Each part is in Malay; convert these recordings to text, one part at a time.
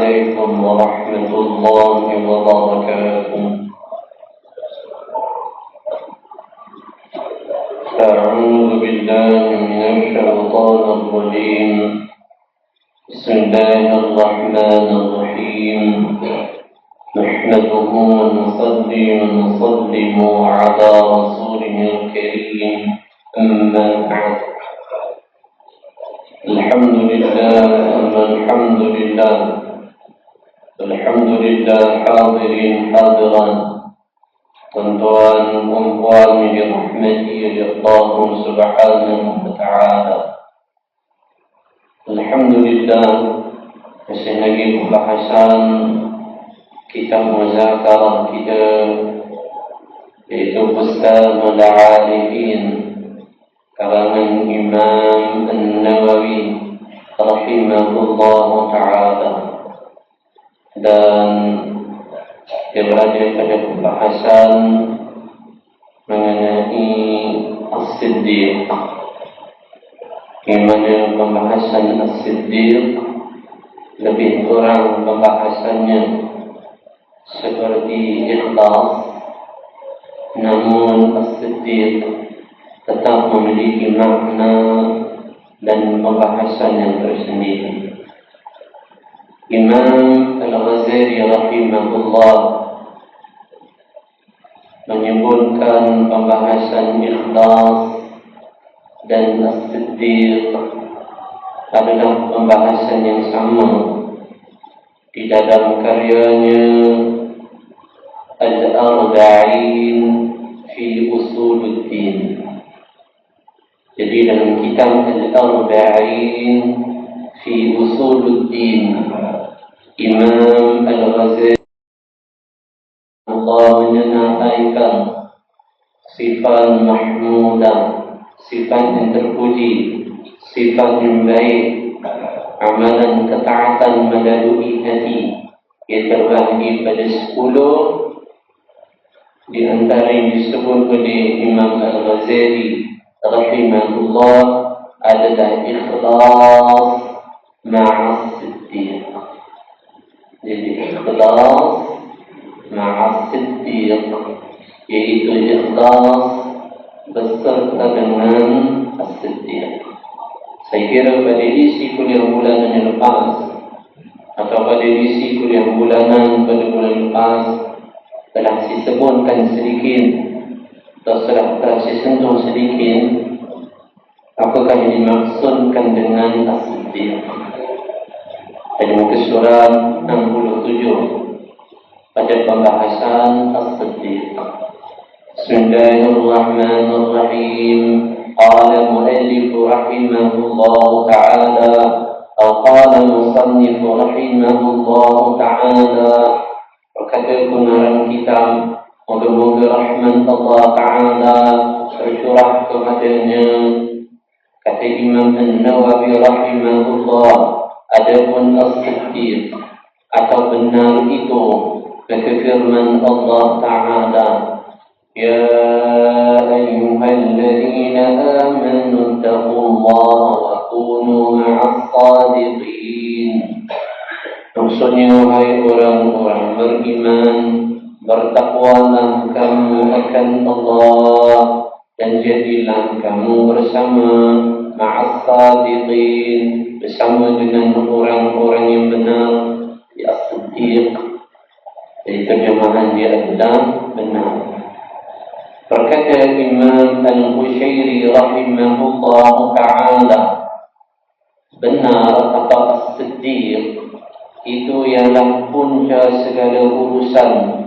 عليكم ورحمة الله وبركاته. أعوذ بالله من الشيطان الرجيم. بسم الله الرحمن الرحيم. نحمده ونصلي ونسلم على رسوله الكريم. أما بعد. الحمد لله hadirin hadirat, tuan-tuan dan puan yang dirahmati oleh Allah Subhanahu wa taala. Alhamdulillah, masih lagi pembahasan kitab muzakarah kita, yaitu Bustanul Arifin karangan Imam An-Nawawi rahimahullah ta'ala. Dan dia berada pada pembahasan mengenai As-Siddiq, di mana pembahasan As-Siddiq lebih kurang pembahasannya seperti ikhlas, namun As-Siddiq tetap memiliki makna dan pembahasan yang tersendiri. Imam Al-Ghazali rahimahullah menyebutkan pembahasan ikhlas dan As-Siddiq adalah pembahasan yang sama di dalam karyanya Al-Arba'in fi Usuluddin. Jadi dalam kitab Al-Arba'in fi Usuluddin, Imam Al-Ghazali Allah menyenangkan sifat mahmudah, sifat yang terpuji, sifat yang baik, amalan ketaatan melalui hati, yang terbagi pada 10. Di antara yang disebut oleh Imam Al-Ghazali rahimahullah adalah ikhlas ma'as-siddiq. Jadi ikhlas ma'as-siddiq, yaitu ikhlas beserta dengan as-siddiq. Saya kira pada isi kuliah bulanan yang lepas, atau pada isi kuliah bulanan pada bulan lepas, telah saya sebutkan sedikit atau telah saya sentuh sedikit apakah yang dimaksudkan dengan as-siddiq. Pada muka surat 67 pada pembahasan as-siddiq. Bismillahirrahmanirrahim. Qala muallif rahimahullah ta'ala, atau qala musannif rahimahullah ta'ala, berkata pengarang kitab, moga-moga rahmat Allah ta'ala tercurah kepadanya, kata Imam An-Nawawi rahimahullah, adapun as-siddiq atau benar itu, maka firman Allah Ta'ala, Ya ayyuhalladzina amanu taqullaha wa kunu ma'as-sadiqin. Maksudnya, wahai orang-orang beriman, bertakwalah kamu akan Allah dan jadilah kamu bersama ma'as-sadiqin, bersama dengan orang-orang yang benar. Ya as-siddiq, jadi terjemahan dia adalah benar. Berkata Imam Al-Qushairi rahimahullah ta'ala, benar atau as-siddiq itu ialah punca segala urusan,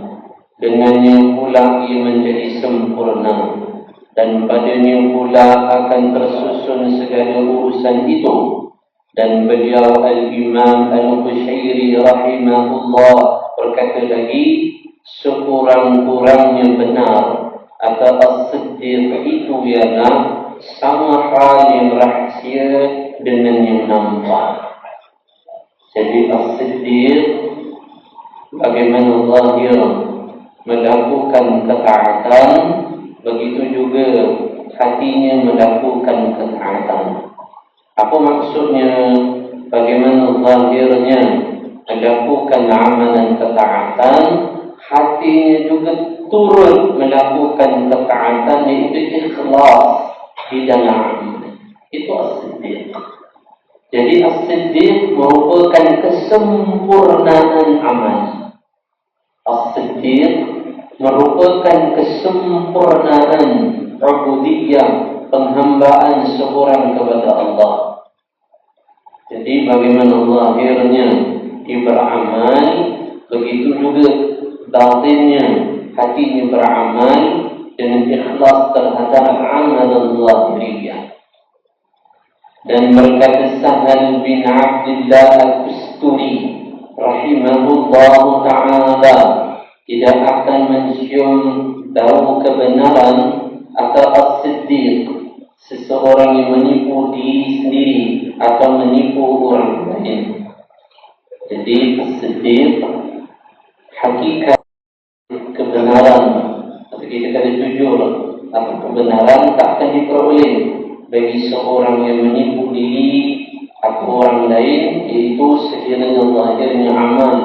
dengannya pula ia menjadi sempurna, dan padanya pula akan tersusun segala urusan itu. Dan beliau Al-Imam Al-Qushairi rahimahullah berkata lagi, sekurang-kurangnya benar atau as-siddiq itu ialah sama hal yang rahsia dengan yang nampak. Jadi as-siddiq bagaimana zahir melakukan ketaatan, begitu juga hatinya melakukan ketaatan. Apa maksudnya? Bagaimana zahirnya melakukan amalan ketaatan, hatinya juga turut melakukan ketaatan, iaitu ikhlas di dalam amalan. Itu as-siddiq. Jadi as-siddiq merupakan kesempurnaan amal. As-siddiq merupakan kesempurnaan ubudiyah, penghambaan seorang kepada Allah. Jadi bagaimana lahirnya beramal, begitu juga batinnya, hatinya beramal dengan ikhlas terhadap amalan zahiriyah. Dan berkata Sahal bin Abdullah Al-Tusturi rahimahullah ta'ala, tidak akan mencium bau kebenaran atau as-siddiq, seseorang yang menipu diri sendiri atau menipu orang lain. Jadi as-siddiq hakikat kebenaran, ketika kita jujur atau kebenaran tak akan diperoleh bagi seorang yang menipu diri atau orang lain, iaitu sekiranya zahirnya amal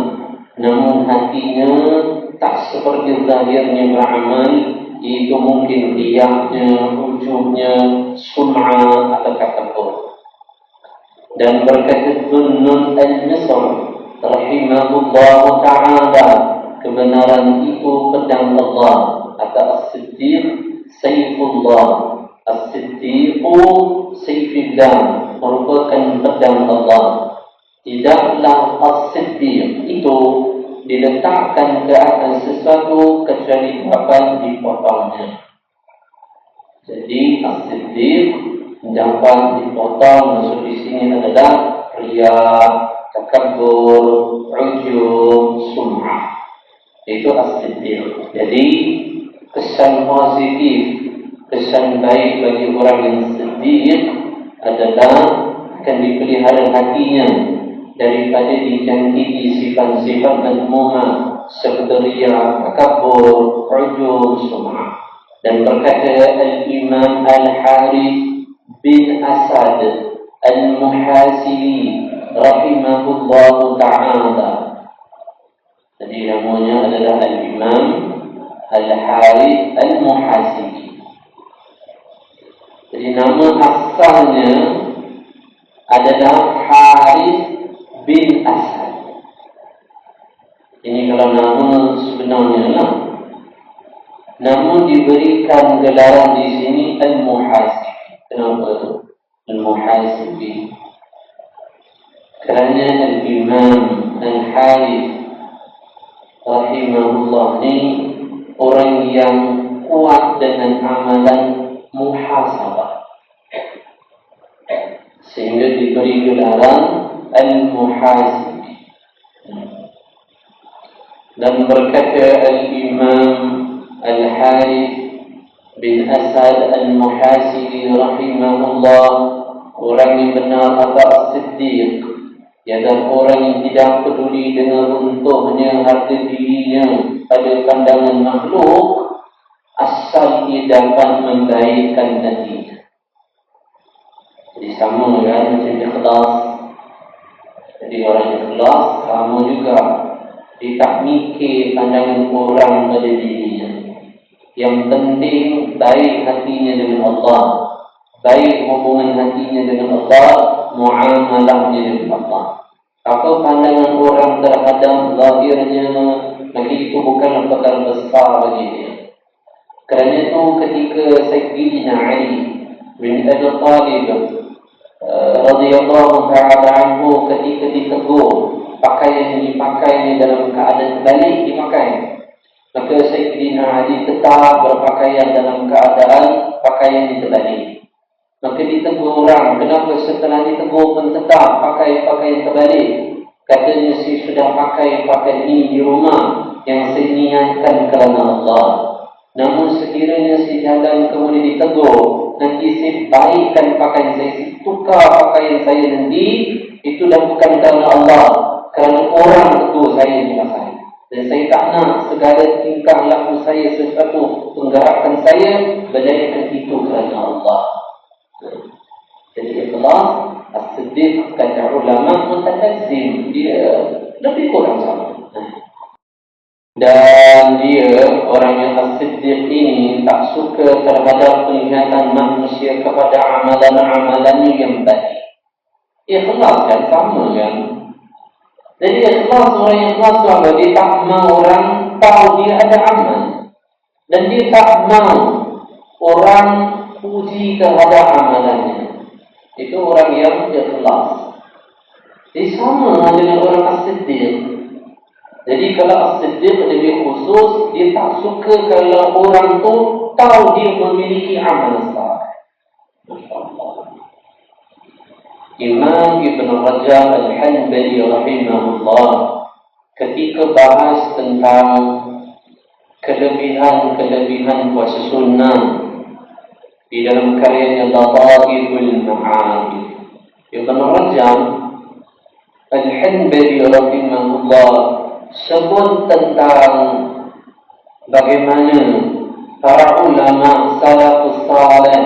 namun hatinya tak seperti zahirnya beramal, iaitu mungkin riyaknya, ujubnya, sum'ah atau takabur. Dan berkata Dhunnun al-Misr rahimahullah ta'ala, kebenaran itu pedang Allah, atau as-siddiq sayfullah. As-siddiqu sayfillah, merupakan pedang Allah. Tidaklah as-siddiq itu diletakkan ke atas sesuatu kecuali dapat dipotongnya. Jadi as-siddiq dapat dipotong, maksud di sini adalah riya, takabur, ujub, sum'ah. Itu as-siddiq. Jadi kesan positif, kesan baik bagi orang yang siddiq adalah akan dipelihara hatinya daripada dijangkiti sifat-sifat madmumah seperti riya, takabur, ujub, sum'ah. Dan berkata Al-Imam Al-Harith bin Asad Al-Muhasibi rahimahullah ta'ala. Jadi namanya adalah Al-Imam Al-Harith Al-Muhasibi. Jadi nama asalnya adalah Harith bin Asad. Ini kalau nama sebenarnya lah. Namun diberikan gelaran di sini Al-Muhasibi. Kenapa Al-Muhasibi? Kerana Al-Imam Al-Harith rahimahullah ini orang yang kuat dengan amalan muhasabah, sehingga diberi gelaran Al-Muhasibi. Dan berkata Al-Imam Al-Harith bin Asad Al-Muhasibi rahimahullah, orang yang benar atau as-siddiq ialah orang yang tidak peduli dengan runtuhnya harga dirinya pada pandangan makhluk, asal ia dapat membaikkan hatinya. Jadi sama kan macam ikhlas. Jadi orang ikhlas sama juga, dia tak mikir pandangan orang pada dirinya. Yang penting baik hatinya dengan Allah, baik hubungan hatinya dengan Allah, muamalahnya dengan Allah. Apa pandangan orang terhadap zahirnya, bagi itu bukan perkara besar bagi dia. Kerana itu ketika Sayyidina Ali bin Abi Talib radhiyallahu ta'ala anhu ketika ditegur pakaian yang dipakainya dalam keadaan balik dipakai, maka Sayyidina Ali tetap berpakaian dalam keadaan pakaian yang terbalik. Maka ditegur orang, kenapa setelah ditegur pun tetap pakai pakaian terbalik? Katanya, saya sudah pakai pakaian ini di rumah yang saya niatkan kerana Allah. Namun sekiranya si jalan kemudian ditegur, nanti saya baikkan pakaian saya, saya tukar pakaian saya nanti, itu dah bukan kerana Allah, kerana orang tegur saya yang pakai. Dan saya tak nak segala tingkah laku saya, sesuatu penggerakan saya, melainkan itu kerana Allah. Jadi ikhlas as-siddiq kata ulama mutalazim, dia lebih kurang sama. Dan dia, orang yang as-siddiq ini, tak suka terhadap penglihatan manusia kepada amalan-amalannya yang baik. Ikhlas kan, sama kan? Jadi ikhlas, orang yang ikhlas tu apa? Dia tak mahu orang tahu dia ada amal. Dan dia tak mahu orang puji terhadap amalannya. Itu orang yang ikhlas. Jadi sama dengan orang as-siddiq. Jadi kalau as-siddiq lebih khusus, dia tak suka kalau orang tu tahu dia memiliki amal saleh. Masya-Allah. Imam Ibn Rajab Al-Hanbali rahimahullah ketika bahas tentang kelebihan-kelebihan puasa sunnah di dalam karyanya Lataiful Ma'arif, Ibn Rajab Al-Hanbali rahimahullah sebut tentang bagaimana para ulama salafus salih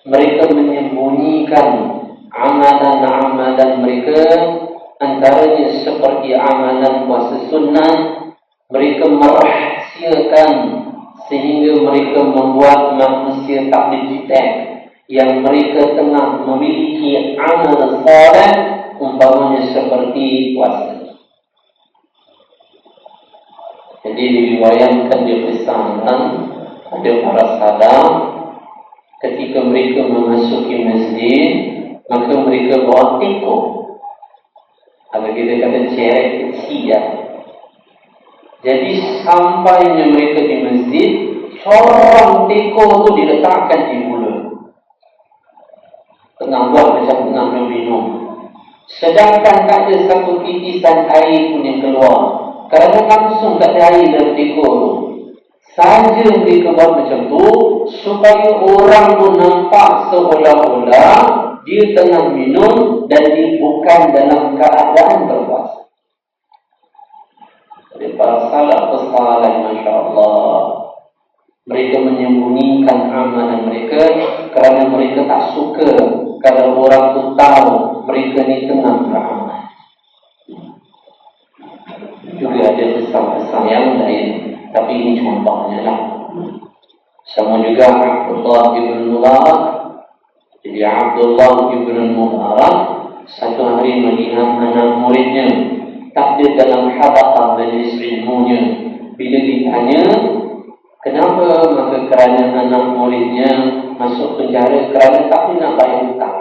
mereka menyembunyikan amalan-amalan mereka, antaranya seperti amalan puasa sunnah, mereka merahsiakan sehingga mereka membuat manusia tak didetek yang mereka tengah memiliki amal salih umpamanya seperti puasa. Jadi diriwayatkan, dikisahkan ada para sahabat ketika mereka memasuki masjid, maka mereka bawa teko. Kalau kita kata cerek kecil. Jadi sampainya mereka di masjid, seorang teko tu diletakkan di mulut. Tengah buat macam tengah minum. Sedangkan tak ada satu titisan air pun yang keluar. Kerana langsung tak ada air dalam teko tu. Saja mereka buat macam tu supaya orang tu nampak seolah-olah dia tengah minum dan dia bukan dalam keadaan berpuasa. Jadi para salaf salih, masya-Allah, mereka menyembunyikan amalan mereka kerana mereka tak suka kalau orang tu tahu mereka ni tengah beramal. Juga ada pesan-pesan yang lain, tapi ini contohnya lah. Sama juga Abdullah ibn Mubarak. Jadi Abdullah ibn Mubarak satu hari melihat anak muridnya tak ada dalam halaqah majlis ilmunya. Bila ditanya kenapa, maka kerana anak muridnya masuk penjara kerana tak nak bayar hutang.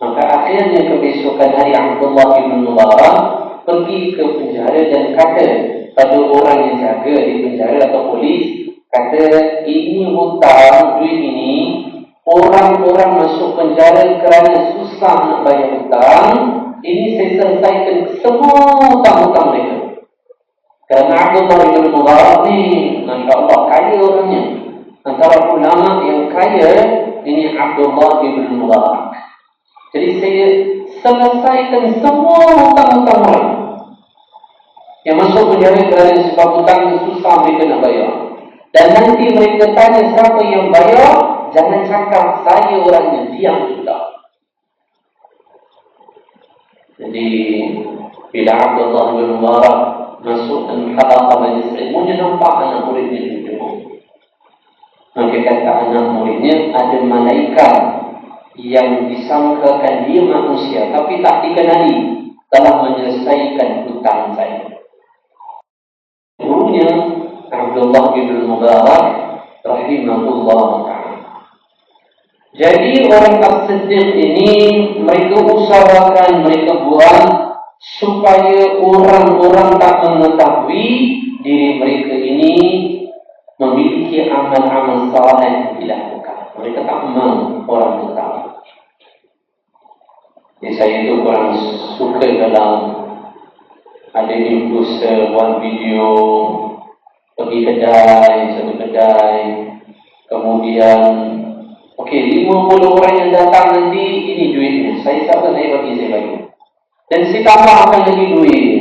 Maka akhirnya kebesokan hari Abdullah ibn Mubarak pergi ke penjara dan kata pada orang yang jaga di penjara atau polis, kata ini hutang, duit ini orang-orang masuk penjara kerana susah nak bayar hutang. Ini saya selesaikan semua hutang-hutang mereka. Kerana Abdullah ibn Mubarak ni, masya-Allah, kaya orangnya. Antara ulama yang kaya ini Abdullah ibn Mubarak. Jadi saya selesaikan semua hutang-hutang orang yang masuk penjara kerana sebab hutang susah mereka nak bayar. Dan nanti mereka tanya siapa yang bayar, jangan cakap saya orangnya, diam juga. Jadi bila Abdullah bin Mubarak masuk dan halaqah majlis ilmu, dia nampak anak muridnya duduk. Maka kata anak muridnya, ada malaikat yang disangkakan dia manusia tapi tak dikenali telah menyelesaikan hutang saya. Gurunya Abdullah bin Mubarak rahimahullah ta'ala. Jadi orang as-siddiq ini mereka usahakan, mereka buat supaya orang-orang tak mengetahui diri mereka ini memiliki amal-amal saleh yang dilakukan. Mereka tak mahu orang tahu. Jadi saya itu kurang suka dalam ada influencer buat video pergi kedai, satu kedai, kemudian okey 50 orang yang datang nanti ini duitnya. Saya siapa saya bagi. Dan si tambahkan lagi duit.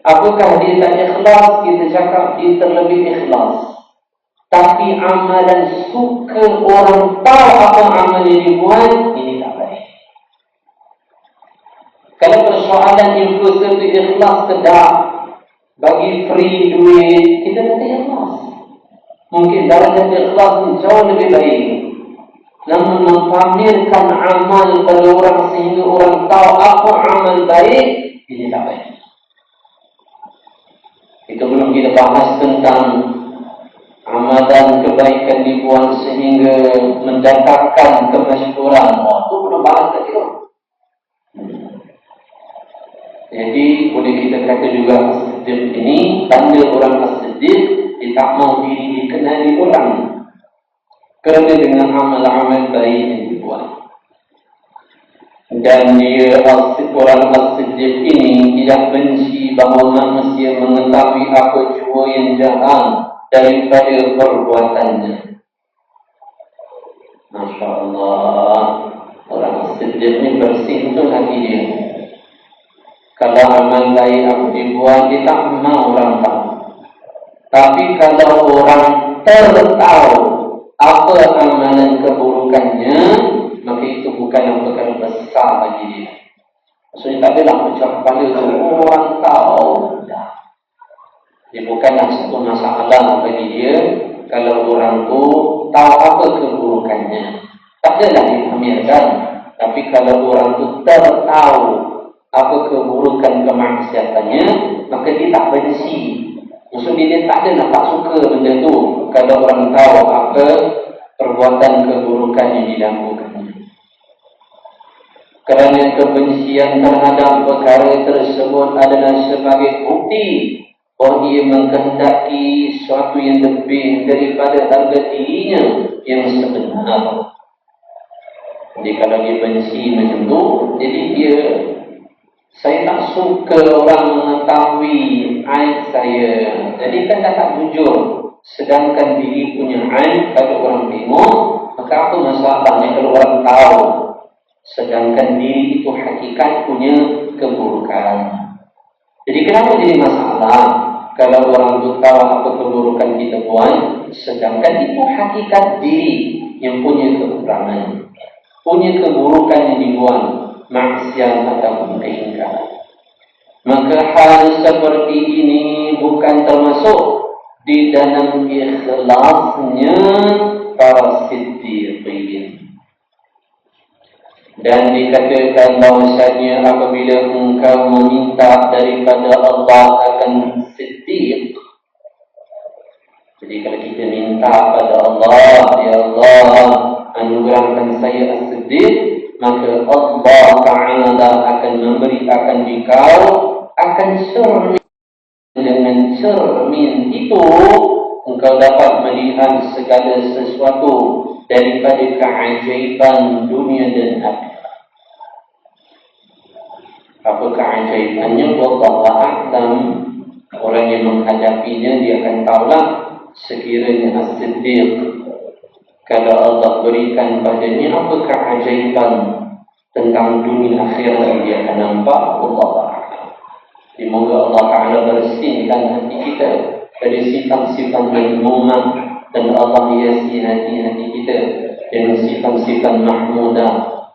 Apakah dia tak ikhlas? Kita cakap dia terlebih ikhlas. Tapi amalan suka orang tahu apa amal yang dibuat, ini tak baik. Kalau persoalan influencer itu ikhlas ke tak, bagi free duit, kita kata ikhlas. Mungkin darjah ikhlas jauh lebih baik. Namun mempamerkan amal pada orang sehingga orang tahu apa amal baik, ini tak baik. Itu belum kita bahas tentang amalan kebaikan dibuat sehingga mendatangkan kemasyhuran. Oh, itu belum bahas tadi. Jadi boleh kita kata juga as-siddiq ini tanda orang as-siddiq, dia tak mau diri dikenali orang kerana dengan amal-amal baik yang dibuat. Dan dia orang as-siddiq ini tidak benci bahawa manusia mengetahui apa jua yang jahat daripada perbuatannya. Masya Allah, orang as-siddiq ini bersih betul hati dia. Kalau amal baik apa dibuat, dia tak mau orang tahu. Tapi kalau orang tertahu apa amalan keburukannya, maka itu bukan perkara besar bagi dia. Maksudnya tak adalah pecah kepala itu orang tahu. Dia bukanlah satu masalah bagi dia kalau orang tu tahu apa keburukannya. Tak adalah dipamerkan. Tapi kalau orang tu tertahu apa keburukan kemaksiatannya, maka dia tak benci. Maksudnya dia tak ada nak tak suka benda tu kalau orang tahu apa perbuatan keburukan yang dilakukannya. Kerana kebencian terhadap perkara tersebut adalah sebagai bukti bahawa ia mengkehendaki sesuatu yang lebih daripada harga dirinya yang sebenar. Jadi kalau dia benci macam tu, jadi dia, saya tak suka orang mengetahui aib saya. Jadi kan dah tak jujur. Sedangkan diri punya aib kalau orang tengok, maka apa masalahnya kalau orang tahu? Sedangkan diri itu hakikat punya keburukan. Jadi kenapa jadi masalah kalau orang itu tahu apa keburukan kita buat, sedangkan itu hakikat diri yang punya kekurangan, punya keburukan yang dibuat, maksiat ataupun keingkaran. Maka hal seperti ini bukan termasuk di dalam ikhlasnya para siddiqin. Dan dikatakan bahawasanya apabila engkau meminta daripada Allah akan siddiq. Jadi kalau kita minta pada Allah, ya Allah anugerahkan saya as-siddiq, maka Allah Ta'ala akan memberi akan dikau akan cermin. Dengan cermin itu engkau dapat melihat segala sesuatu daripada keajaiban dunia dan akhirat. Apa keajaibannya? Wallahu a'lam. Orang yang menghadapinya dia akan tahulah sekiranya as-siddiq, kalau Allah berikan padanya apa keajaiban tentang dunia akhirat yang dia akan nampak. Allah Ta'ala, semoga Allah Ta'ala bersihkan hati kita dari sifat-sifat mazmumah, dan Allah hiasi hati-hati kita dengan sifat-sifat mahmudah.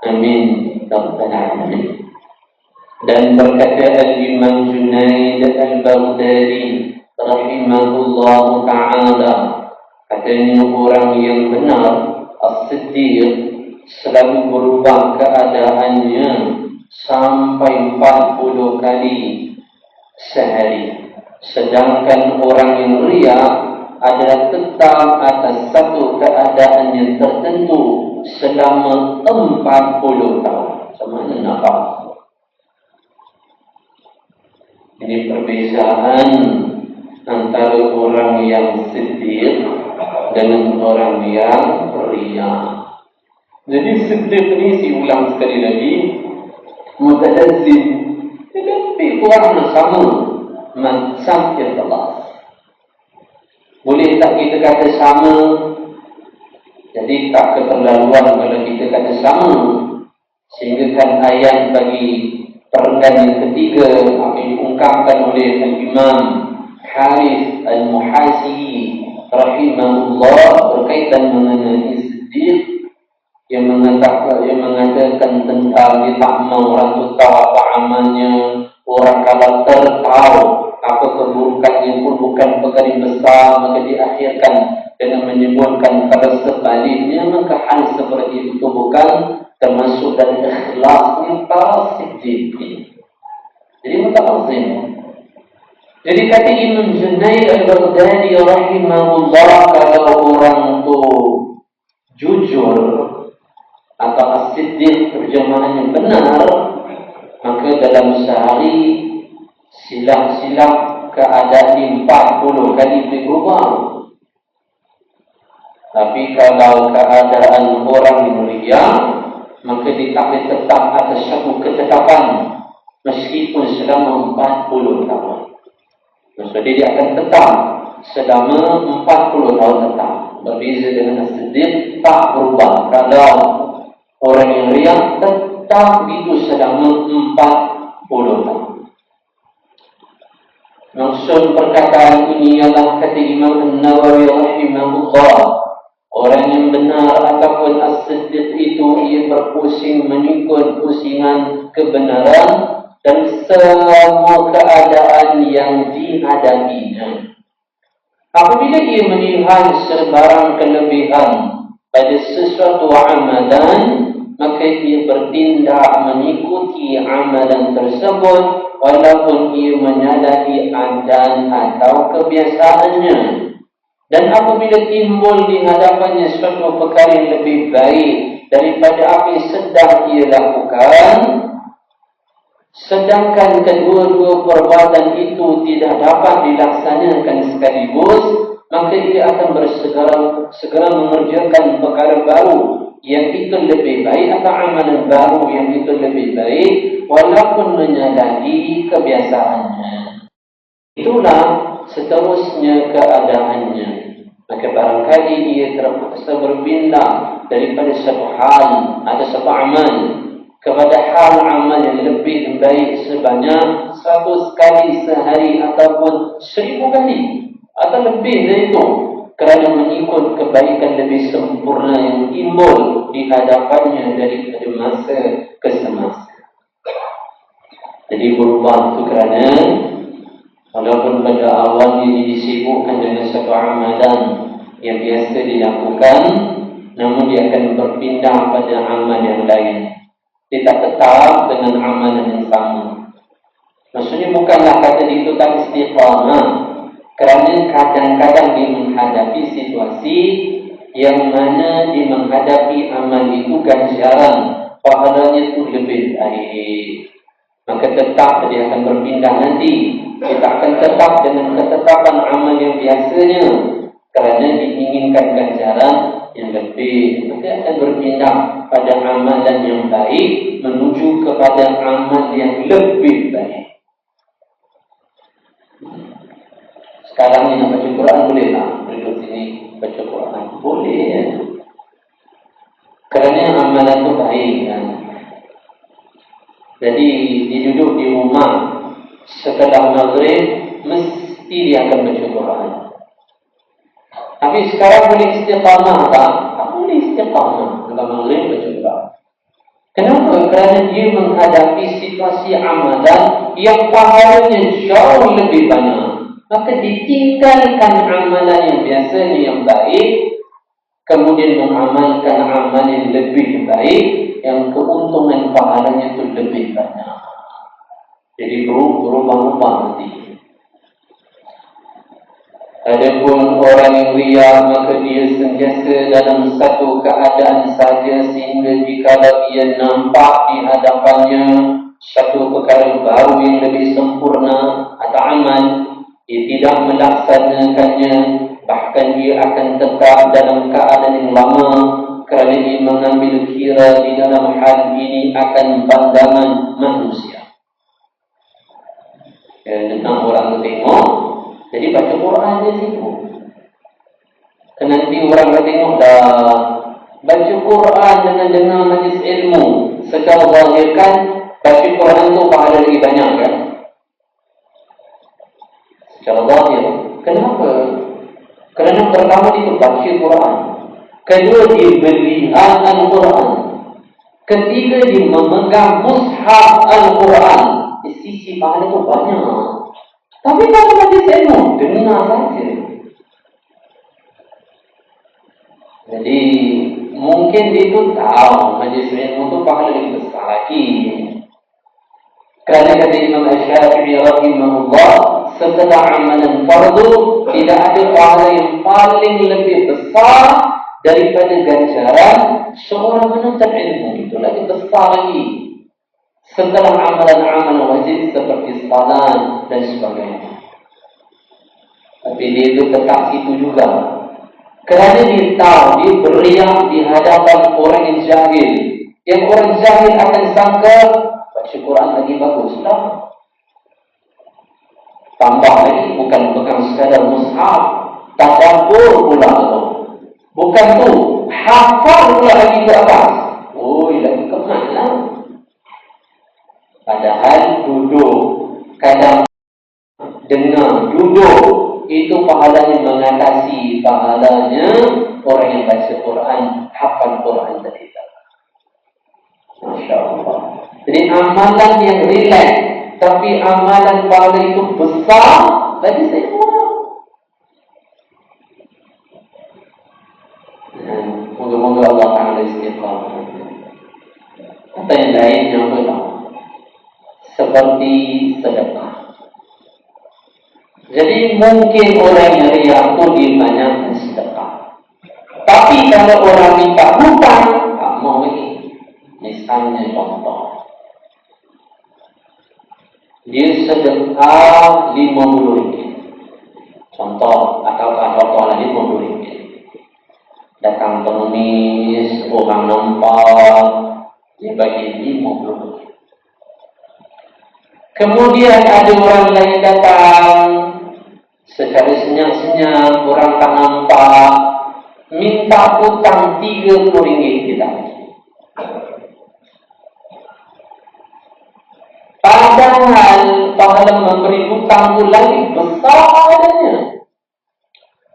Amin rabbal alamin. Dan berkata Al-Imam Junaid Al-Baghdadi rahimahullah ta'ala, katanya orang yang benar as-siddiq selalu berubah keadaannya sampai 40 kali sehari. Sedangkan orang yang riak adalah tetap atas satu keadaan yang tertentu selama 40 tahun. Sama mana nampak? Ini perbezaan antara orang yang siddiq dengan orang yang riak. Jadi siddiq ni, saya ulang sekali lagi, mutalazzim, tetapi orang sama macam ikhlas. Boleh tak kita kata sama? Jadi tak keterlaluan kalau kita kata sama. Sehingga kan ayat bagi perenggan yang ketiga apa yang diungkapkan oleh Al-Imam Harith Al-Muhasibi rahimahullah berkaitan mengenai siddiq. yang mengatakan tentang dia tak mau orang tu tahu apa amalnya. Orang kalau tertahu apa keburukannya pun bukan perkara yang besar, maka diakhirkan dengan menyebutkan pada sebaliknya, maka hal seperti itu bukan termasuk dari ikhlasnya para siddiqin. Jadi mutaqasim. Jadi kata Imam Junaid al-Baghdadi rahimahullah, kalau orang tu jujur atau as-siddiq terjemahannya benar, maka dalam sehari silap-silap keadaan 40 kali berubah. Tapi kalau keadaan orang yang ria, maka dia tak boleh tetap atas satu ketetapan meskipun selama 40 tahun. Maksudnya dia akan tetap selama 40 tahun tetap. Berbeza dengan as-siddiq, tak berubah. Kalau orang yang ria tetap itu selama 40 tahun. Maksud perkataan ini adalah kata Imam An-Nawawi rahimahullah, orang yang benar ataupun as-siddiq itu ia berpusing mengikut pusingan kebenaran dan semua keadaan yang dihadapinya. Apabila ia melihat sebarang kelebihan pada sesuatu amalan, maka ia bertindak mengikuti amalan tersebut walaupun ia menyalahi adan atau kebiasaannya. Dan apabila timbul di hadapannya suatu perkara yang lebih baik daripada apa yang sedang ia lakukan, sedangkan kedua-dua perbuatan itu tidak dapat dilaksanakan sekaligus, maka ia akan segera mengerjakan perkara baru yang itu lebih baik atau amalan baru yang itu lebih baik walaupun menyalahi kebiasaannya. Itulah seterusnya keadaannya. Maka barangkali ia terpaksa berpindah daripada satu hal atau satu amal kepada hal amal yang lebih baik sebanyak 100 kali sehari ataupun 1000 kali atau lebih dari itu, kerana mengikut kebaikan lebih sempurna yang timbul di hadapannya daripada masa ke semasa. Jadi berubah itu kerana walaupun pada awalnya dia disibukkan dengan satu amalan yang biasa dilakukan, namun dia akan berpindah pada amal yang lain. Dia tak tetap dengan amalan yang sama. Maksudnya bukanlah kata itu tak istiqamah, kerana kadang-kadang dia menghadapi situasi yang mana dia menghadapi amal itu ganjaran, pahalanya itu lebih baik. Maka tetap dia akan berpindah nanti. Dia tak akan tetap dengan ketetapan amal yang biasanya, kerana diinginkan ganjaran yang lebih. Maka akan berpindah pada amalan yang baik menuju kepada amal yang lebih baik. Sekarang ni nak baca Quran boleh tak? Duduk sini baca Quran boleh ya? Kerana amalan tu baik kan? Jadi dia duduk di rumah setelah maghrib mesti dia akan baca Quran. Tapi sekarang boleh istiqamah tak? Tak boleh istiqamah setelah maghrib baca Quran. Kenapa? Kerana dia menghadapi situasi amalan yang pahalanya jauh lebih banyak. Maka ditinggalkan amalan yang biasanya yang baik, kemudian mengamalkan amalan yang lebih baik, yang keuntungan pahalanya itu lebih banyak. Jadi berubah-ubah nanti. Adapun orang yang ria, maka dia sentiasa dalam satu keadaan saja, sehingga jika ia nampak di hadapannya satu perkara baru yang lebih sempurna atau amal, ia tidak melaksanakannya, bahkan ia akan tetap dalam keadaan yang lama, kerana ia mengambil kira di dalam hal ini akan pandangan manusia. Tentang orang tengok, jadi baca Quran di situ. Nanti orang tengok dah baca Quran dengan dengar majlis ilmu, secara zahirkan baca Quran tu pahala lagi banyak kan? Secara zahir. Kenapa? Kerana pertama itu baca Quran. Kedua, dia melihat Al-Quran. Ketiga, dia memegang mushaf Al-Quran. Sisi pahala itu banyak. Tapi kalau majlis ilmu, dengar saja. Jadi mungkin dia itu tahu majlis ilmu itu pahala lebih besar lagi. Kerana kata Imam Asy-Syafi'i rahimahullah, setelah amalan fardu tidak ada pahala yang paling lebih besar daripada ganjaran seorang menuntut ilmu. Itu lagi besar lagi setelah amalan-amalan wajib seperti salat dan sebagainya. Tapi dia itu tetap itu juga, kerana dia tahu dia beriak di hadapan orang yang jahil. Yang orang jahil akan sangka baca Quran lagi baguslah. Tambah lagi, bukan sekadar mushaf, tadabbur pula tu. Bukan tu, hafal pula lagi ke atas. Oh, lagi kemana? Padahal duduk, kadang dengar, duduk, itu pahalanya mengatasi pahalanya orang yang baca Quran, hafal Quran tadi. Masya Allah. Jadi amalan yang rileks, tapi amalan pahala itu besar, bagi semua. Moga-moga Allah Ta'ala istiqamah. Kata yang lain yang benar, seperti sedekah. Jadi mungkin orang yang riak itu dia banyak sedekah. Tapi kalau orang minta hutang, tak mau lagi. Misalnya contoh, dia sedekah RM50. Contoh, atau contoh lagi RM50. Datang pengemis, orang nampak, dia bagi RM50. Kemudian ada orang lain datang secara senyap-senyap, orang tak nampak, minta hutang RM30 kita. Padahal pahala memberi hutang itu lagi besar adanya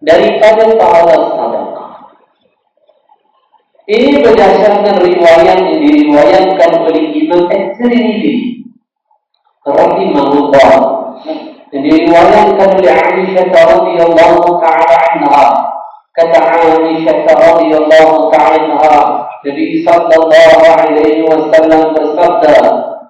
daripada pahala sedekah. Ini berdasarkan riwayat yang diriwayatkan oleh Imam At-Tirmidzi rahimahullah, yang diriwayatkan oleh Aisyah radhiyallahu ta'ala anha. Kata Aisyah radhiyallahu ta'ala anha, Nabi sallallahu alaihi wasallam bersabda,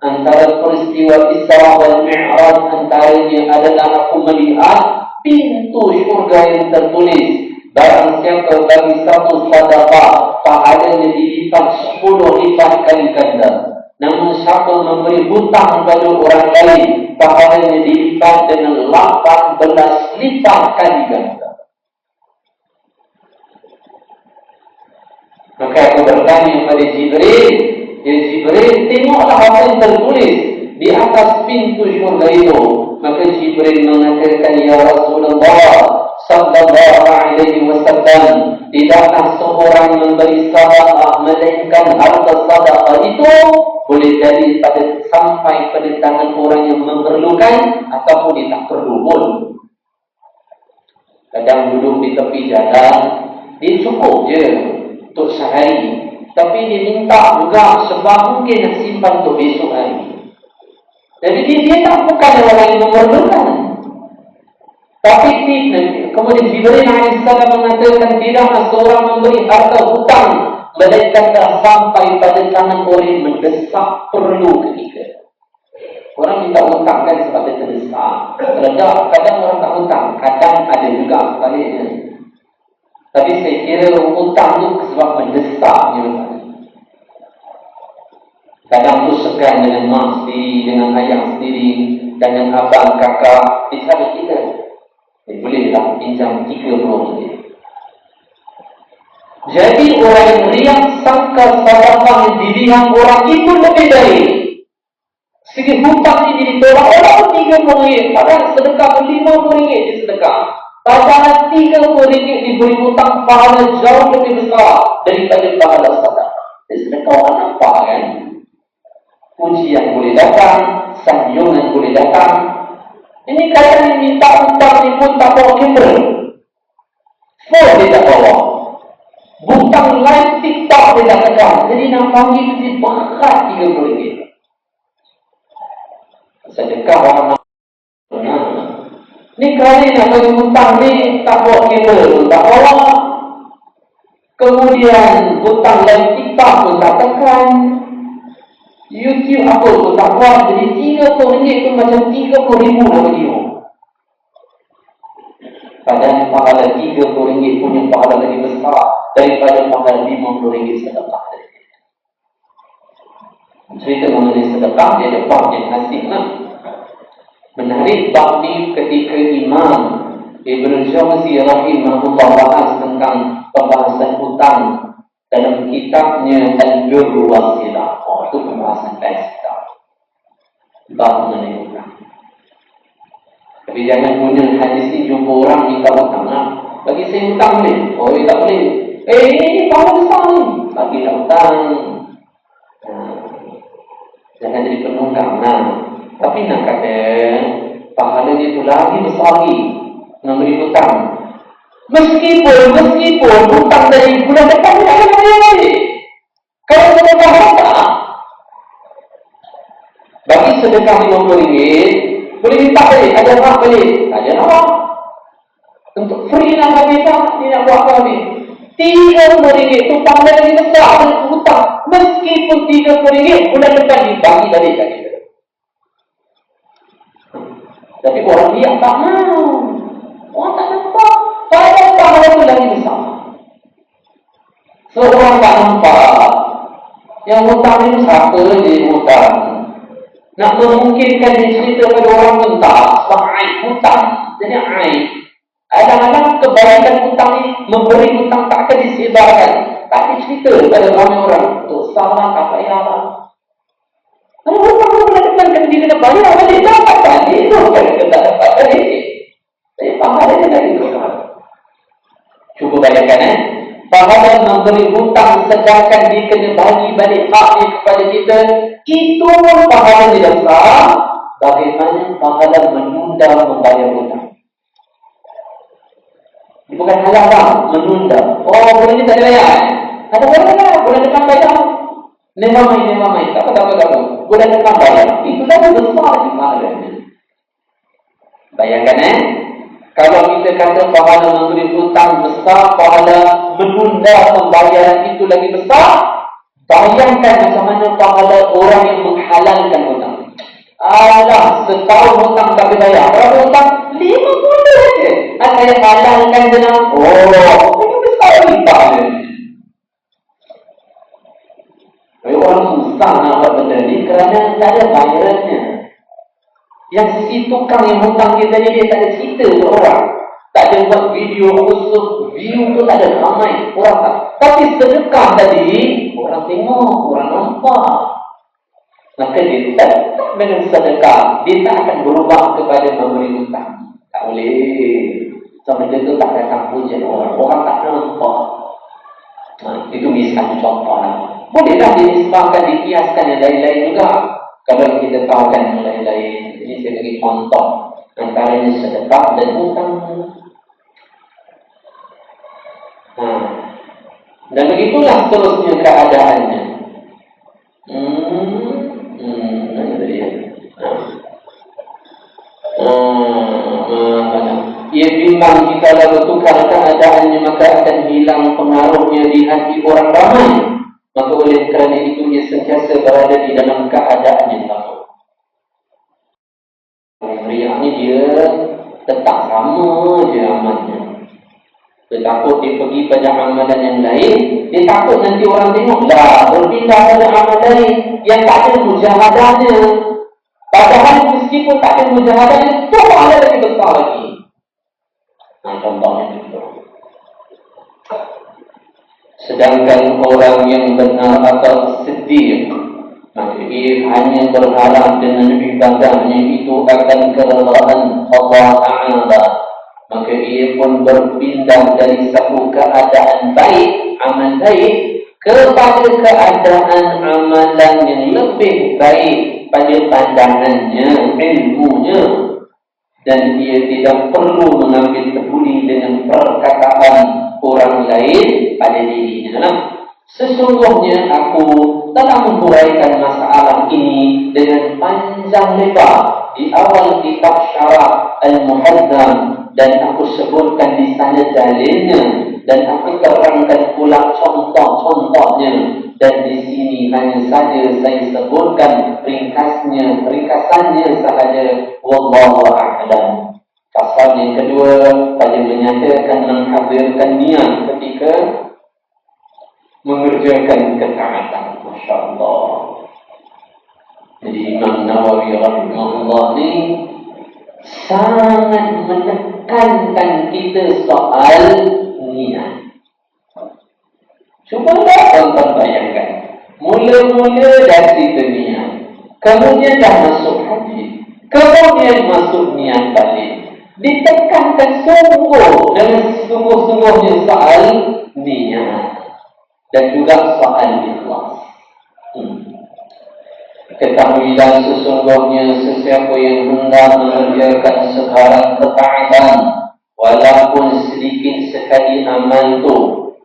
antara peristiwa Isra dan Mi'raj antaranya adalah aku melihat pintu syurga yang tertulis, barang siapa bagi satu sedekah pahalanya dilipat 10 lipat kali ganda. Namun siapa memberi hutang pada orang lain, pahalanya dilipat dengan 18 lipat kali ganda. Maka aku bertanya kepada Jibril, ya Jibril, tengoklah apa yang tertulis di atas pintu syurga itu. Maka Jibril mengatakan, ya Rasulullah sallallahu alaihi wasallam, tidaklah seorang memberi sedekah melainkan harta sedekah itu boleh jadi sampai pada tangan orang yang memerlukan ataupun dia tak perlu pun. Kadang duduk di tepi jalan, dia cukup je untuk sehari, tapi dia minta juga sebab mungkin nak simpan untuk besok hari. Jadi dia tak bukan orang yang memerlukan. Tapi kemudian Jibril AS mengatakan, tidaklah seorang memberi harta hutang melainkan sampai pada tangan orang yang mendesak perlu ketika. Orang minta hutang kan sebab dia terdesak. Kadang orang tak hutang, kadang ada juga sebaliknya. Tapi saya kira hutang itu sebab mendesaknya. Kadang tu segan dengan mak sendiri, dengan ayah sendiri, dan dengan abang, kakak, misalnya kita. Bolehlah pinjam RM30. Jadi orang yang riak sangka sedekah yang dilihat orang itu lebih baik. Segi hutang ini ditolak orang RM30, padahal sedekah RM50 di sedekah. Padahal RM30 diberi hutang pahala jauh lebih besar daripada pahala sedekah. Jadi sedekah orang nampak kan? Ujian boleh datang, sanjungan boleh datang. Ini kadang yang minta hutang ni pun tak bawa kamera. Phone dia tak bawa. Buka hutang live TikTok dia katakan. Jadi nak bagi mesti berat RM30. Sedekah orang nak. Ni kali nak bagi hutang ni tak bawa kabel, tak bawa. Kemudian hutang live TikTok pun tak tekan. YouTube apa pun tak buat. Jadi RM30 tu macam RM30,000 nak video. Padahal pahala RM30 punya pahala lagi besar daripada pahala RM50 sedekah. Cerita mengenai sedekah dia ada bab yang asing lah. Menarik bab ni ketika Imam Ibn Jawzi rahimahullah bahas tentang pembahasan hutang dalam kitabnya Al-Birru Wasilah. Itu pembahasan kita. Bab mengenai hutang. Tapi jangan guna hadis ni jumpa orang minta hutang lah. Bagi saya hutang boleh? Oh, tak boleh. Ini pahala besar ni. Bagi tak hutang. Jangan jadi penunggang lah. Tapi nak kata pahala dia tu lagi besar lagi memberi hutang. Meskipun hutang dari bulan depan dia tak kena bayar balik. Kalau sedekah tak, bagi sedekah RM50 boleh minta balik, ada hak balik. Tak ada nak. Untuk free nak habis tak, dia nak buat apa habis. RM30 tu pahala lagi besar dari hutang. Meskipun RM30 bulan depan dibagi balik lagi. Tapi orang dia tak mau. Orang tak nampak. Padahal pahala itu lagi besar. Seorang tak nampak. Yang hutang itu siapa dia hutang. Nak memungkinkan dia cerita pada orang pun tak. Sebab aib hutang. Jadi aib. Kadang-kadang kebaikan hutang ni memberi hutang tak akan disebarkan. Tak dicerita pada ramai orang. Untuk salah tak payahlah. Kalau hutang tu boleh depan dia kena bayar balik. Dapat balik tu kan dia tak dapat balik. Jadi pahala dia dari besar. Cuba bayangkan pahala memberi hutang sedangkan dia kena bagi balik haknya kepada kita. Itu pun pahala dia besar. Bagaimana pahala menunda membayar hutang? Dia bukan halal lah, menunda. Oh, bulan ni tak ada bayar. Kata bayar, bulan depan bayar. Never mind. Tak apa. Bulan depan bayar. Itu dah besar di pahalanya. Bayangkan kalau kita kata pahala memberi hutang besar, pahala menunda pembayaran itu lagi besar. Bayangkan macam mana pahala orang yang menghalalkan hutang. Alah, setahun hutang tak boleh bayar. Berapa hutang? 50 saja. Saya halalkan jenam. Oh, itu besar lagi pahalanya. Orang susah nak buat benda ni kerana tak ada bayarannya. Yang si tukang yang hutang kita ni dia tak ada cerita ke orang. Tak ada buat video khusus. View tu tak ada ramai. Orang tak. Tapi sedekah tadi, orang tengok, orang nampak. Maka dia tak dengan sedekah. Dia tak akan berubah kepada memberi hutang. Tak boleh. Sebab benda tu tak datang pujian orang. Orang tak nampak. Itu misalnya contoh lah. Bolehlah dinisbahkan, dikiaskan yang lain-lain juga. Kalau kita tahu kan yang lain-lain. Ini saya bagi contoh. Antaranya sedekah dan hutang. Dan begitulah seterusnya keadaannya. Mana tadi ya? Ia bimbang jika bertukar keadaannya maka akan hilang pengaruhnya di hati orang ramai. Maka oleh kerana itu ia sentiasa berada di dalam keadaan yang sama. Riak ni dia tetap sama je amalnya. Dia takut dia pergi pada amalan yang lain. Dia takut nanti orang tengok dah berpindah pada amalan lain yang tak ada mujahadahnya. Padahal meskipun tak ada mujahadahnya, tu pahala lagi besar lagi. Contohnya itu. Sedangkan orang yang benar atau sedih, maka ia hanya berharap dengan ibadahnya itu akan kerelaan Allah Ta'ala. Maka ia pun berpindah dari satu keadaan baik, amal baik, kepada keadaan amalan yang lebih baik pada pandangannya, ilmunya. Dan ia tidak perlu mengambil peduli dengan perkataan orang lain pada dirinya. sesungguhnya aku telah menghuraikan masalah ini dengan panjang lebar di awal kitab Syarah Al-Muhazzam, dan aku sebutkan di sana dalilnya, dan aku terangkan pula contoh-contohnya, dan di sini hanya saja saya sebutkan ringkasannya sahaja. Wallahu a'lam. Pasal yang kedua pada menyatakan menghadirkan niat ketika mengerjakan ketaatan. Masya Allah. Jadi Imam Nawawi rahimahullah ni sangat menekankan kita soal niat. Cuba tuan-tuan bayangkan, mula-mula dari kita niat, kemudian dah masuk haji, kemudian masuk niat balik, ditekankan sungguh dengan sungguh-sungguhnya soal niat dan juga soal ikhlas. Ketahuilah sesungguhnya sesiapa yang hendak mengerjakan sebarang ketaatan, walaupun sedikit sekali amal itu,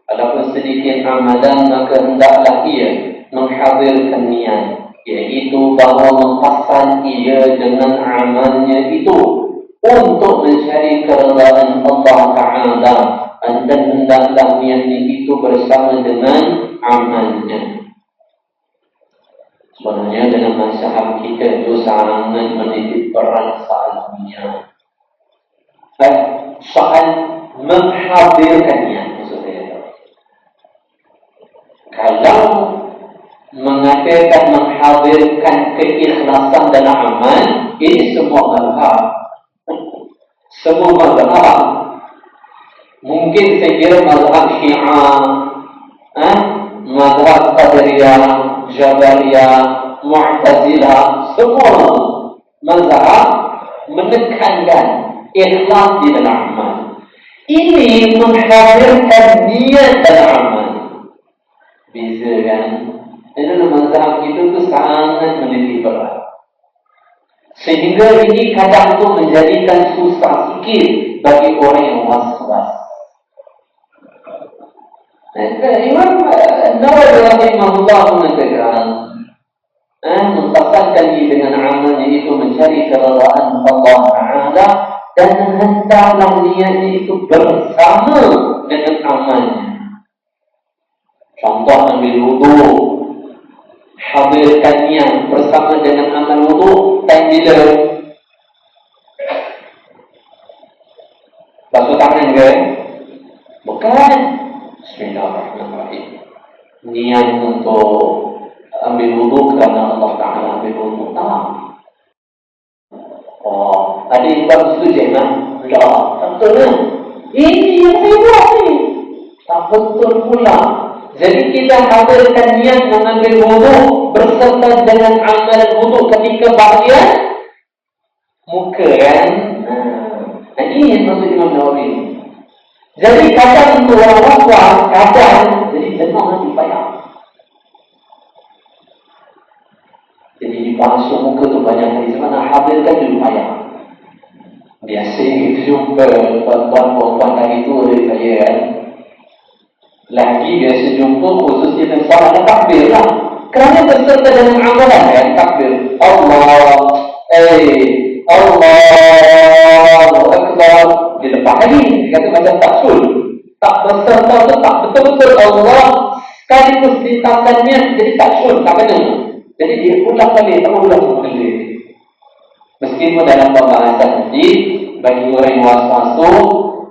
walaupun sedikit amalan, maka hendaklah ia menghadirkan niat, iaitu bahawa mempasang ia dengan amalnya itu untuk mencari keridaan Allah Ta'ala, dan hendaklah niatnya itu bersama dengan amalnya. Sebenarnya dalam masyarakat kita itu sangat menitik berat soal niat, soal menghadirkan niat. Maksudnya, kalau mengatakan menghadirkan keikhlasan dalam amal, ini semua mazhab. Semua mazhab. Mungkin saya kira mazhab Syiah, mazhab Qadariyah, Jabariyah, Mu'tazilah, semua mazhab menekankan ikhlas di dalam amal. Ini menghadirkan niat dalam amal. Beza kan? Dalam mazhab kita tu sangat menitik berat, sehingga ini kadang tu menjadikan susah sikit bagi orang yang was-was. Imam Nawawi rahimahullah mengatakan, mempasangkan diri dengan amalnya itu mencari keridaan Allah Ta'ala, dan hendaklah niatnya itu bersama dengan amalnya. Contoh ambil wudu, hadirkan niat bersama dengan amal wudu. Time bila? Basuh tangan ke? Bukan. Bismillahirrahmanirrahim. Niat untuk ambil wudu kerana Allah Ta'ala ambil wudu. Ada yang buat setuju kan? Tak betul kan? Ini yang saya buat ni. Tak betul pula. Jadi kita hadirkan niat mengambil wudu berserta dengan amal wudu ketika bahagian muka kan? Ini yang maksud Imam Nawawi. Jadi kadang untuk orang was-was, kadang jadi jenuh nanti payah. Jadi dibasuh muka tu banyak kali, mana hadirkan dulu payah. Biasa kita jumpa tuan-tuan hari tu dari saya kan. Lagi biasa jumpa khusus kita salat dan takbir lah. Kerana berserta dengan amalan kan, takbir. Allahu Akbar. Dia lepas lagi, dia kata macam tak sul. Tak berserta tu tak betul-betul Allah sekaligus lintasannya, jadi tak sul, tak kena. Jadi dia ulang balik, tak ulang balik. Meskipun dalam pembahasan nanti, bagi orang yang was-was tu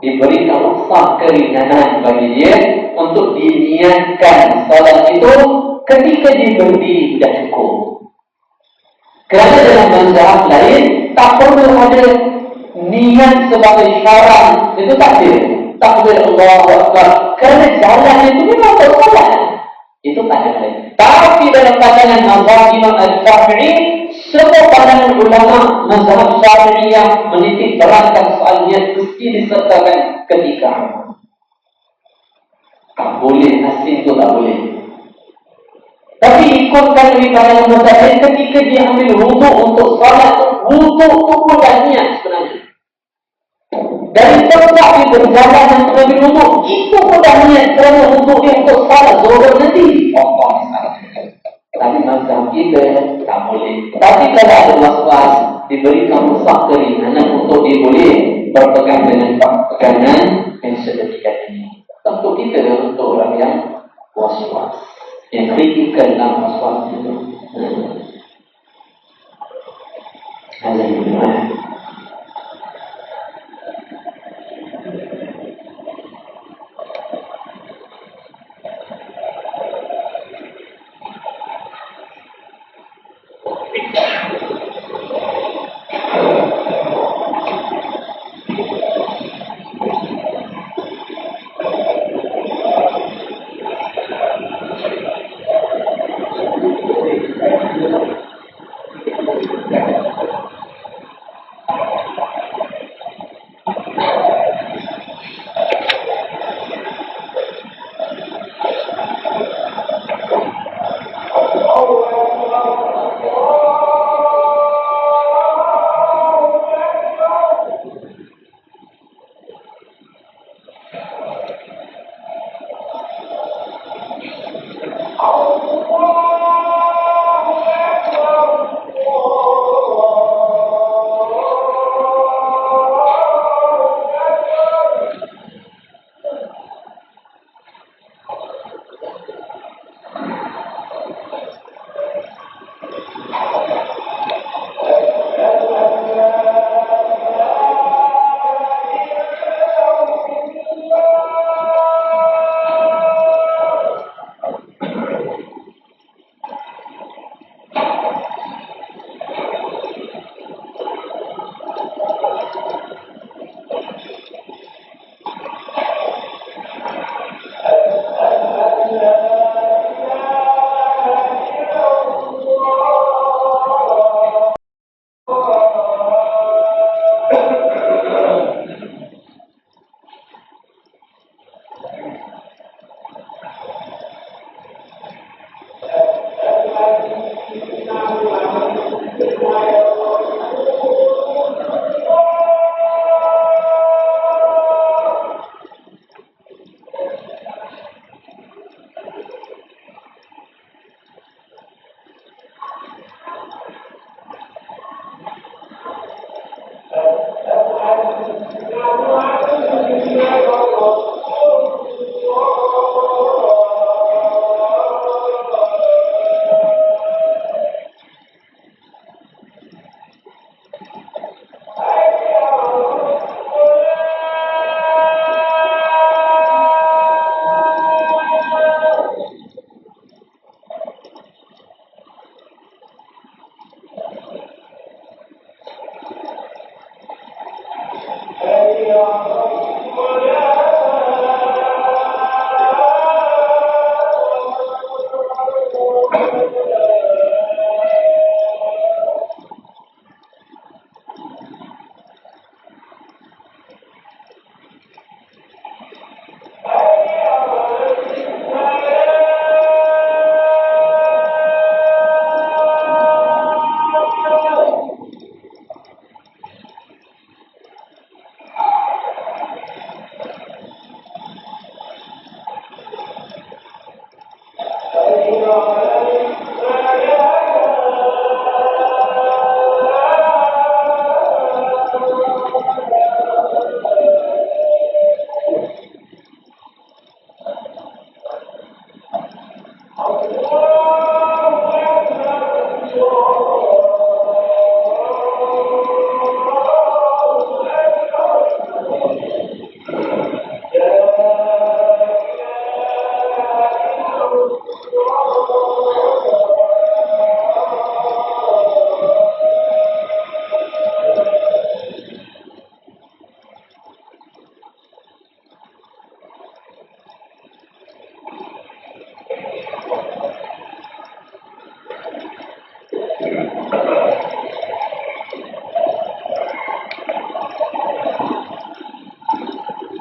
diberikan rukhsah keringanan bagi dia untuk diniatkan salat itu ketika dia berdiri sudah cukup. Kerana dalam mazhab lain tak perlu ada niat sebagai syarat, itu takbir. Takbir Allahu Akbar. Kerana jalan itu memang bersolat. Itu tak ada lain. Tapi dalam pandangan mazhab Imam Al-Syafi'i, semua pandangan ulama mazhab Syafi'iyah menitik beratkan soal niat mesti disertakan ketika amal. Tak boleh, asin itu tak boleh. Tapi ikutkan dari pandangan mazhab lain, ketika dia ambil wudu untuk salat, wudu itu pun dah niat sebenarnya. Dari tempat dia berjalan dan mengambil wudu, itu pun dah niat kerana wudu dia untuk salat zuhur nanti. kita tak boleh. Tapi kalau ada was-was, diberikan musaf keringanan untuk dia boleh berpegang dengan pegangan yang sedemikian ini. Tentu kita untuk orang yang was-was, yang kritikal dalam was-was itu. Alhamdulillah.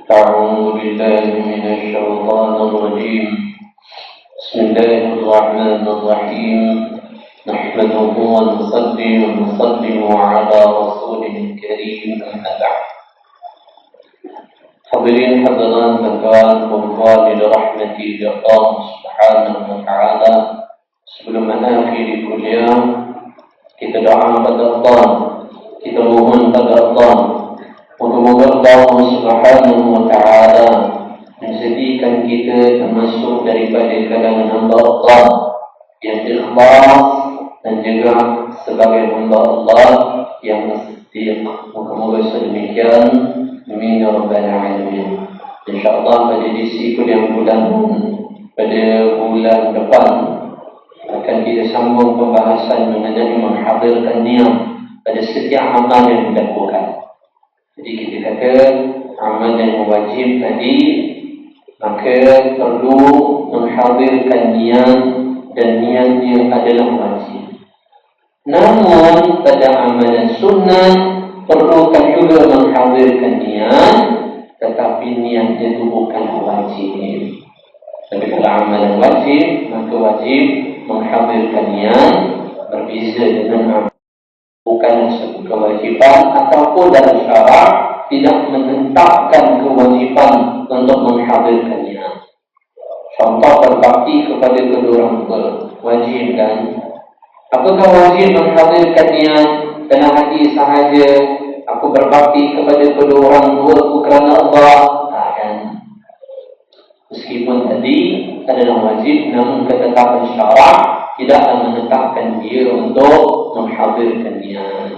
أعوذ بالله من الشيطان الرجيم بسم الله الرحمن الرحيم نحمده ونصلي ونسلم على رسوله الكريم أما بعد Hadirin hadirat sekalian, kembali rahmati Allah Subhanahu wa taala. Sebelum mengakhiri kuliah, kita doa kepada Allah, kita mohon kepada Allah untuk Allah Subhanahu wa Ta'ala menjadikan kita termasuk daripada kalangan hamba Allah yang ikhlas dan juga sebagai hamba Allah yang siddiq. Moga-moga sedemikian. Amin ya rabbal alamin. InsyaAllah pada edisi kuliah pada bulan depan akan kita sambung pembahasan mengenai menghadirkan niat pada setiap amal yang dilakukan. Jadi kita kata amal yang wajib tadi, maka perlu menghadirkan niat dan niatnya adalah wajib. Namun pada amalan sunnah perlukan juga menghadirkan niat, tetapi niatnya itu bukan wajib. Tapi kalau amalan wajib, maka wajib menghadirkan niat, berbeza dengan amal bukan satu kewajiban ataupun dalam syarak tidak menetapkan kewajiban untuk menghadirkan niat. Contoh berbakti kepada kedua orang tua, wajib kan? Apakah wajib menghadirkan niat dalam hati sahaja aku berbakti kepada kedua orang tua aku kerana Allah? Kan? Meskipun tadi adalah wajib, namun ketetapan syarak tidaklah menetapkan dia untuk menghadirkan niat.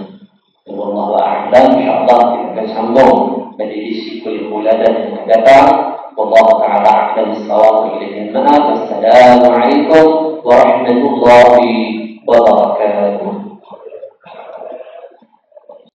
Wallahu a'lam. InsyaAllah kita akan sambung pada edisi kuliah bulanan yang akan datang. Wallahu ta'ala a'lam bissawab. Assalamualaikum warahmatullahi wabarakatuh.